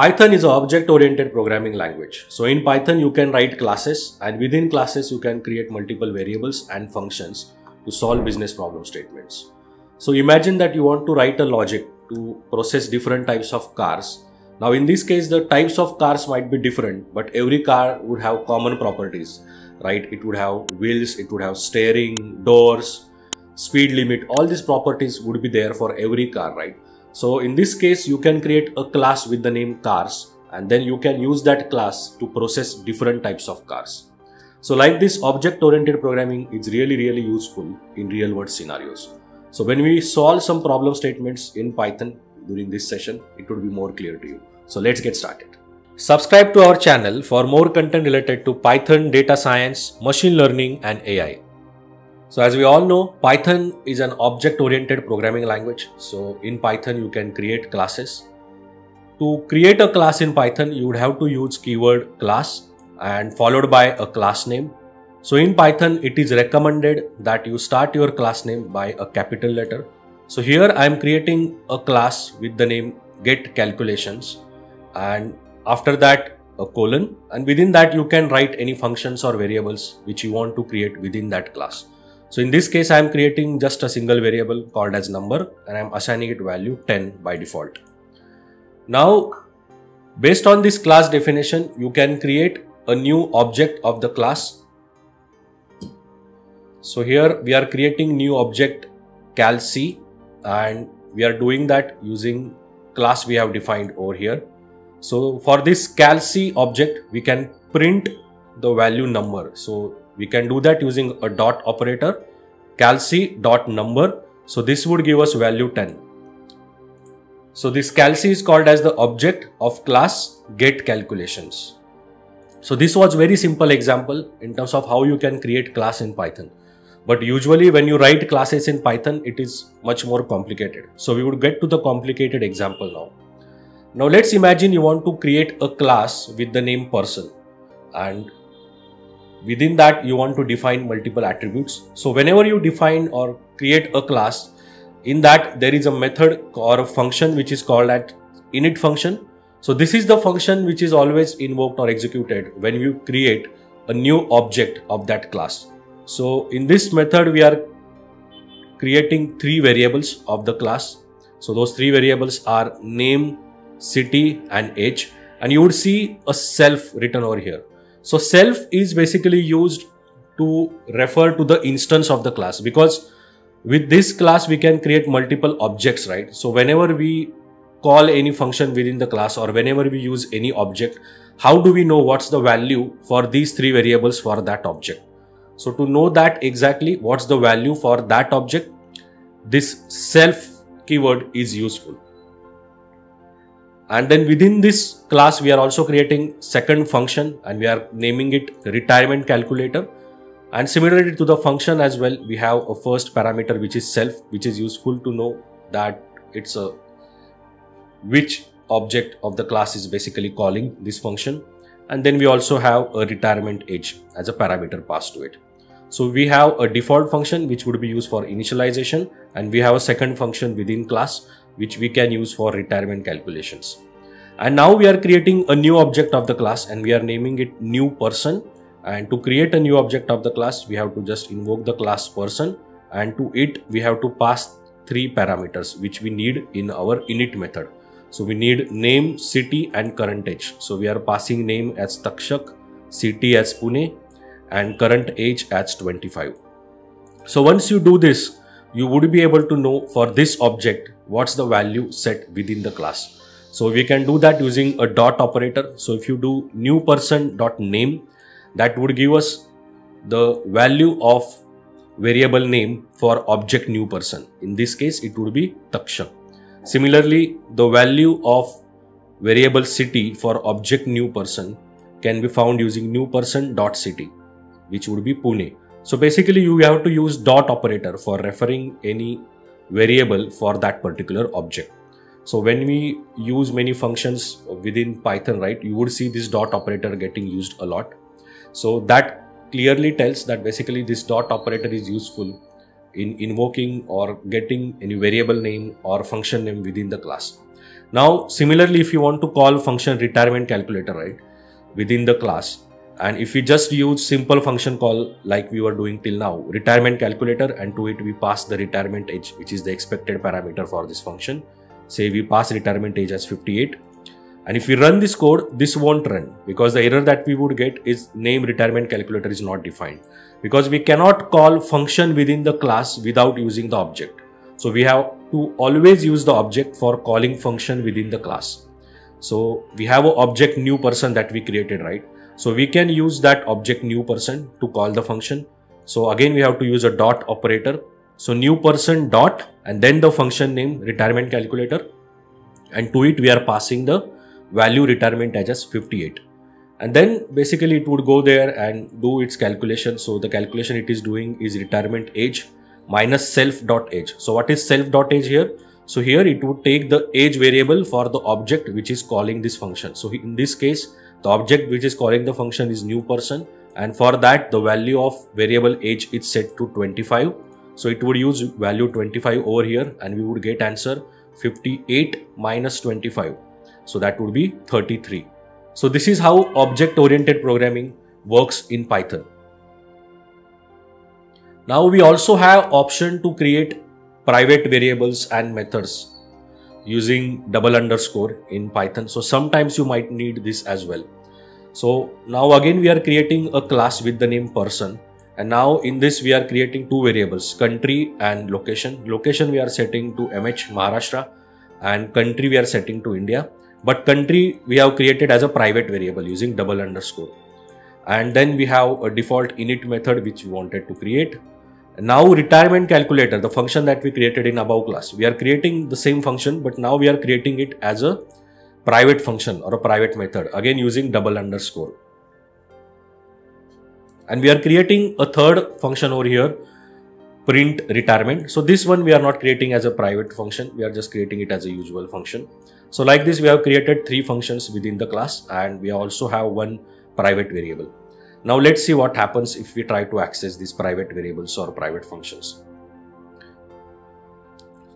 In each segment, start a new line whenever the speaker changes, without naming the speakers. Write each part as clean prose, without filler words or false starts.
Python is an object-oriented programming language. So in Python, you can write classes, and within classes, you can create multiple variables and functions to solve business problem statements. So imagine that you want to write a logic to process different types of cars. Now in this case, the types of cars might be different, but every car would have common properties, right? It would have wheels, it would have steering, doors, speed limit. All these properties would be there for every car, right? So in this case, you can create a class with the name cars, and then you can use that class to process different types of cars. So like this, object-oriented programming is really useful in real-world scenarios. So when we solve some problem statements in Python during this session, it would be more clear to you. So let's get started. Subscribe to our channel for more content related to Python, data science, machine learning, and AI. So as we all know, Python is an object-oriented programming language. So in Python, you can create classes. To create a class in Python, you would have to use keyword class and followed by a class name. So in Python, it is recommended that you start your class name by a capital letter. So here I am creating a class with the name getCalculations, and after that a colon, and within that you can write any functions or variables which you want to create within that class. So in this case, I am creating just a single variable called as number, and I am assigning it value 10 by default. Now, based on this class definition, you can create a new object of the class. So here we are creating new object calc, and we are doing that using class we have defined over here. So for this calc object, we can print the value number. So we can do that using a dot operator, calc.number. So this would give us value 10. So this calc is called as the object of class getCalculations. So this was very simple example in terms of how you can create class in Python. But usually when you write classes in Python, it is much more complicated. So we would get to the complicated example now. Now let's imagine you want to create a class with the name person, and within that you want to define multiple attributes. So whenever you define or create a class, in that there is a method or a function which is called at init function. So this is the function which is always invoked or executed when you create a new object of that class. So in this method, we are creating three variables of the class. So those three variables are name, city, and age, and you would see a self written over here. So self is basically used to refer to the instance of the class, because with this class we can create multiple objects, right? So whenever we call any function within the class, or whenever we use any object, how do we know what's the value for these three variables for that object? So to know that exactly what's the value for that object, this self keyword is useful. And then within this class, we are also creating second function, and we are naming it retirement calculator. And similarly to the function as well, we have a first parameter which is self, which is useful to know that it's a which object of the class is basically calling this function. And then we also have a retirement age as a parameter passed to it. So we have a default function which would be used for initialization, and we have a second function within class which we can use for retirement calculations. And now we are creating a new object of the class, and we are naming it new person. And to create a new object of the class, we have to just invoke the class person, and to it we have to pass three parameters which we need in our init method. So we need name, city, and current age. So we are passing name as Takshak, city as Pune, and current age as 25. So once you do this, you would be able to know for this object what's the value set within the class. So we can do that using a dot operator. So if you do new person dot name, that would give us the value of variable name for object new person. In this case, it would be Takshak. Similarly, the value of variable city for object new person can be found using new person dot city, which would be Pune. So basically you have to use dot operator for referring any variable for that particular object. So when we use many functions within Python, right, you would see this dot operator getting used a lot. So that clearly tells that basically this dot operator is useful in invoking or getting any variable name or function name within the class. Now similarly, if you want to call function retirement calculator, right, within the class, and if we just use simple function call like we were doing till now, retirement calculator, and to it we pass the retirement age, which is the expected parameter for this function. Say we pass retirement age as 58. And if we run this code, this won't run, because the error that we would get is name retirement calculator is not defined, because we cannot call function within the class without using the object. So we have to always use the object for calling function within the class. So we have an object new person that we created, right? So we can use that object new person to call the function. So again, we have to use a dot operator. So new person dot, and then the function name retirement calculator, and to it we are passing the value retirement age as 58. And then basically it would go there and do its calculation. So the calculation it is doing is retirement age minus self.age. So what is self.age here? So here it would take the age variable for the object which is calling this function. So in this case, the object which is calling the function is new person, and for that the value of variable age is set to 25. So it would use value 25 over here, and we would get answer 58 minus 25. So that would be 33. So this is how object-oriented programming works in Python. Now we also have option to create private variables and methods using double underscore in Python. So sometimes you might need this as well. So now again we are creating a class with the name person, and now in this we are creating two variables, country and location. Location we are setting to MH Maharashtra, and country we are setting to India. But country we have created as a private variable using double underscore. And then we have a default init method which we wanted to create. Now retirement calculator, the function that we created in above class, we are creating the same function, but now we are creating it as a private function or a private method, again using double underscore. And we are creating a third function over here, print retirement. So this one we are not creating as a private function, we are just creating it as a usual function. So like this, we have created three functions within the class, and we also have one private variable. Now let's see what happens if we try to access these private variables or private functions.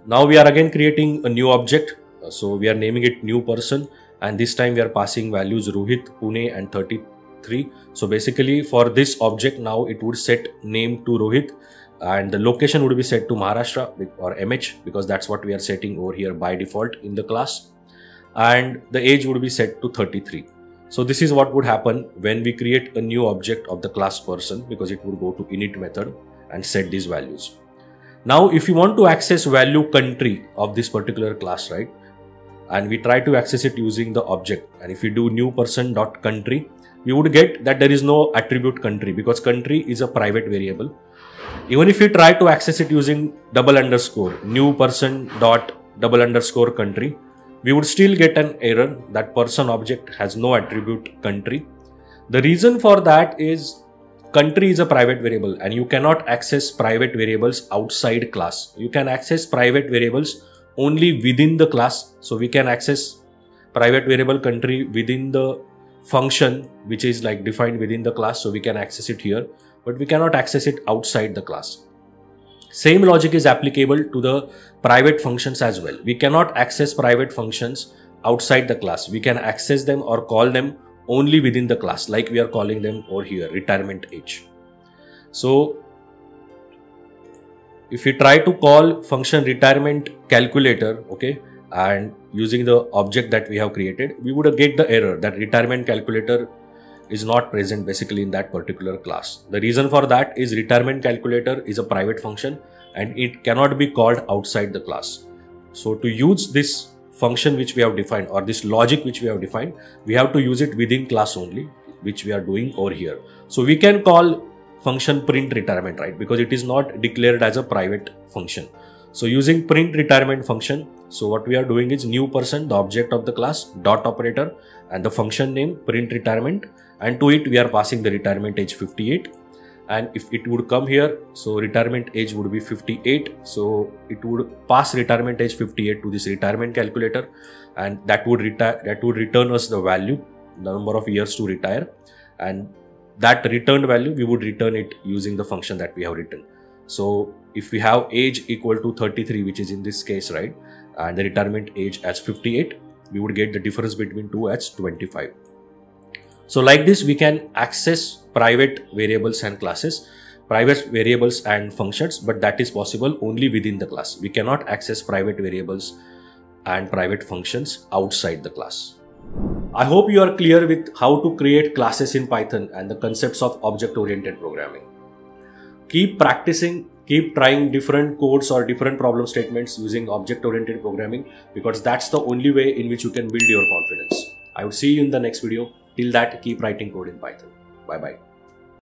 Now we are again creating a new object. So we are naming it new person, and this time we are passing values Rohit, Pune and 33. So basically for this object now it would set name to Rohit, and the location would be set to Maharashtra or MH, because that's what we are setting over here by default in the class. And the age would be set to 33. So this is what would happen when we create a new object of the class person, because it would go to init method and set these values. Now if you want to access value country of this particular class, right, and we try to access it using the object, and if we do new person dot country, we would get that there is no attribute country, because country is a private variable. Even if we try to access it using double underscore new person dot double underscore country, we would still get an error that person object has no attribute country. The reason for that is country is a private variable, and you cannot access private variables outside class. You can access private variables only within the class. So we can access private variable country within the function which is like defined within the class. So we can access it here, but we cannot access it outside the class. Same logic is applicable to the private functions as well. We cannot access private functions outside the class. We can access them or call them only within the class, like we are calling them over here, retirement age. So if we try to call function retirement calculator, okay, and using the object that we have created, we would get the error that retirement calculator is not present basically in that particular class. The reason for that is retirement calculator is a private function and it cannot be called outside the class. So to use this function which we have defined, or this logic which we have defined, we have to use it within class only, which we are doing over here. So we can call function print retirement, right, because it is not declared as a private function. So using print retirement function, so what we are doing is new person, the object of the class, dot operator, and the function name print retirement, and to it we are passing the retirement age 58. And if it would come here, so retirement age would be 58, so it would pass retirement age 58 to this retirement calculator, and that would return us the value, the number of years to retire, and that returned value we would return it using the function that we have written. So if we have age equal to 33, which is in this case, right, and the retirement age as 58, we would get the difference between 2 as 25. So like this, we can access private variables and classes, private variables and functions, but that is possible only within the class. We cannot access private variables and private functions outside the class. I hope you are clear with how to create classes in Python and the concepts of object-oriented programming. Keep practicing, keep trying different codes or different problem statements using object-oriented programming, because that's the only way in which you can build your confidence. I will see you in the next video. Till that, keep writing code in Python. Bye bye.